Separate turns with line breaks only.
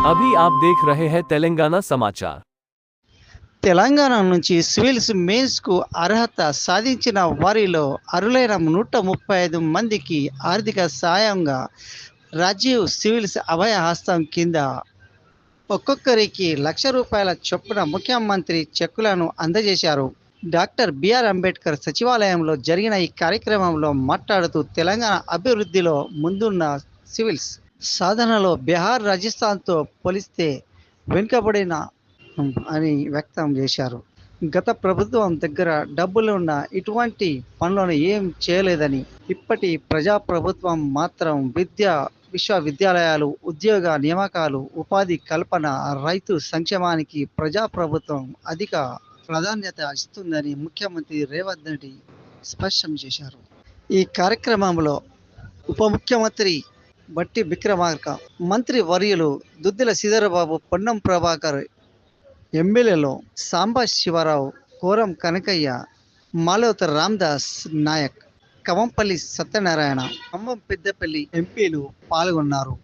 अभी आप देख रहे हैं तेलंगाना समाचार।
తెలంగాణ నుంచి సివిల్స్ మెయిన్స్కు అర్హత సాధించిన వారిలో అర్హులైన 135 మందికి ఆర్థిక సాయంగా రాజీవ్ సివిల్స్ అభయ హస్తం కింద ఒక్కొక్కరికి ₹1,00,000 చొప్పున ముఖ్యమంత్రి చెక్కులను అందజేశారు. డాక్టర్ బిఆర్ అంబేద్కర్ సచివాలయంలో జరిగిన ఈ కార్యక్రమంలో మాట్లాడుతూ తెలంగాణ అభివృద్ధిలో ముందున్న సివిల్స్ సాధనలో బీహార్, రాజస్థాన్తో పోలిస్తే వెనుకబడిన అని వ్యక్తం చేశారు. గత ప్రభుత్వం దగ్గర డబ్బులున్న ఇటువంటి పనులను ఏం చేయలేదని, ఇప్పటి ప్రజాప్రభుత్వం మాత్రం విశ్వవిద్యాలయాలు, ఉద్యోగ నియామకాలు, ఉపాధి కల్పన, రైతు సంక్షేమానికి ప్రజాప్రభుత్వం అధిక ప్రాధాన్యత ఇస్తుందని ముఖ్యమంత్రి రేవంత్ రెడ్డి స్పష్టం చేశారు. ఈ కార్యక్రమంలో ఉప ముఖ్యమంత్రి బట్టి విక్రమార్క, మంత్రి వర్యులు దుద్దిల శ్రీధరబాబు, పొన్నం ప్రభాకర్, ఎమ్మెల్యేలో సాంబ శివరావు, కోరం కనకయ్య, మాలోత్ రామ్దాస్ నాయక్, కవంపల్లి సత్యనారాయణ, ఖమ్మం పెద్దపల్లి ఎంపీలు పాల్గొన్నారు.